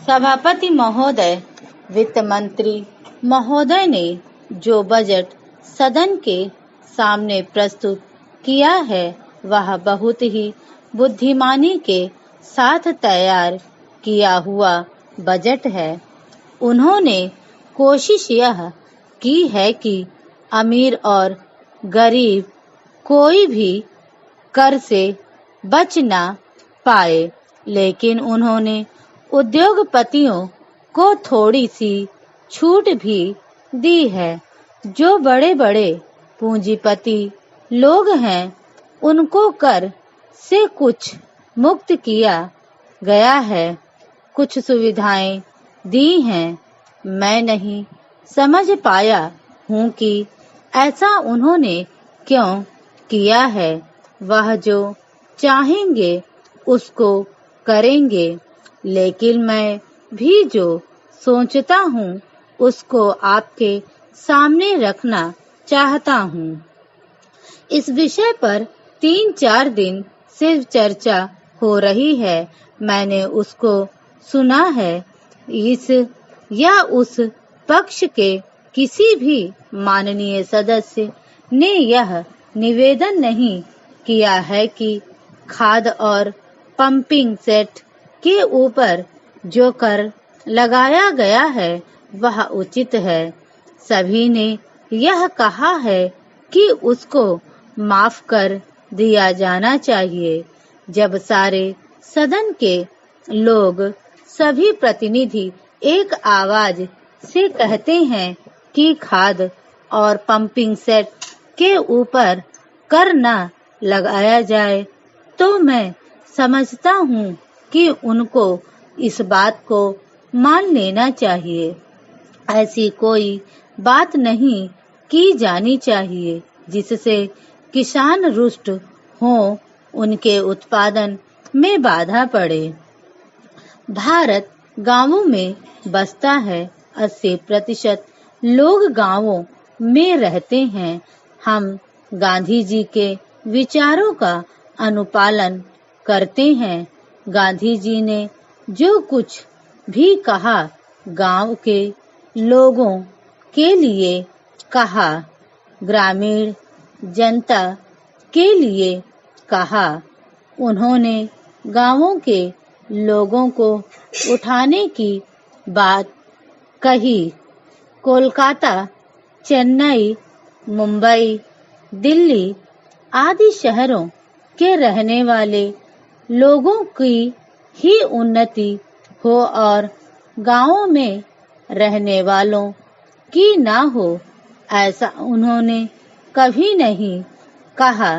सभापति महोदय, वित्त मंत्री महोदय ने जो बजट सदन के सामने प्रस्तुत किया है वह बहुत ही बुद्धिमानी के साथ तैयार किया हुआ बजट है। उन्होंने कोशिश यह की है कि अमीर और गरीब कोई भी कर से बच ना पाए, लेकिन उन्होंने उद्योगपतियों को थोड़ी सी छूट भी दी है। जो बड़े बड़े पूंजीपति लोग हैं उनको कर से कुछ मुक्त किया गया है, कुछ सुविधाएं दी हैं। मैं नहीं समझ पाया हूँ कि ऐसा उन्होंने क्यों किया है। वह जो चाहेंगे उसको करेंगे, लेकिन मैं भी जो सोचता हूँ उसको आपके सामने रखना चाहता हूँ। इस विषय पर 3-4 दिन से चर्चा हो रही है। मैंने उसको सुना है। इस या उस पक्ष के किसी भी माननीय सदस्य ने यह निवेदन नहीं किया है कि खाद और पंपिंग सेट के ऊपर जो कर लगाया गया है वह उचित है। सभी ने यह कहा है कि उसको माफ कर दिया जाना चाहिए। जब सारे सदन के लोग, सभी प्रतिनिधि एक आवाज से कहते हैं कि खाद और पंपिंग सेट के ऊपर कर न लगाया जाए, तो मैं समझता हूँ कि उनको इस बात को मान लेना चाहिए। ऐसी कोई बात नहीं की जानी चाहिए जिससे किसान रुष्ट हों, उनके उत्पादन में बाधा पड़े। भारत गांवों में बसता है। 80% लोग गांवों में रहते हैं। हम गांधी जी के विचारों का अनुपालन करते हैं। गांधी जी ने जो कुछ भी कहा गांव के लोगों के लिए कहा, ग्रामीण जनता के लिए कहा। उन्होंने गांवों के लोगों को उठाने की बात कही। कोलकाता, चेन्नई, मुंबई, दिल्ली आदि शहरों के रहने वाले लोगों की ही उन्नति हो और गांवों में रहने वालों की ना हो, ऐसा उन्होंने कभी नहीं कहा।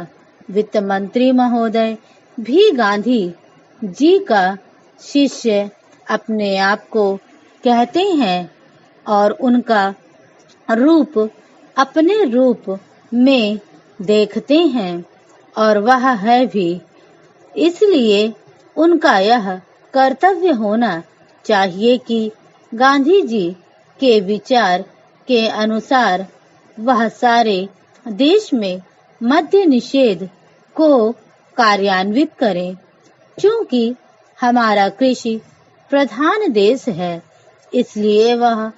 वित्त मंत्री महोदय भी गांधी जी का शिष्य अपने आप को कहते हैं और उनका रूप अपने रूप में देखते हैं, और वह है भी। इसलिए उनका यह कर्तव्य होना चाहिए कि गांधी जी के विचार के अनुसार वह सारे देश में मद्य निषेध को कार्यान्वित करें। क्योंकि हमारा कृषि प्रधान देश है, इसलिए वह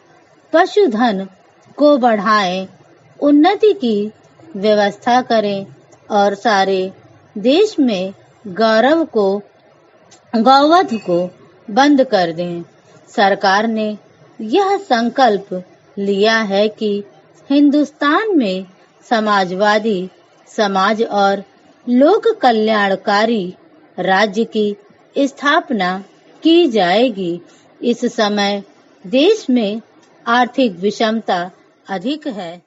पशुधन को बढ़ाएं, उन्नति की व्यवस्था करें और सारे देश में गौवध को बंद कर दें। सरकार ने यह संकल्प लिया है कि हिंदुस्तान में समाजवादी समाज और लोक कल्याणकारी राज्य की स्थापना की जाएगी। इस समय देश में आर्थिक विषमता अधिक है।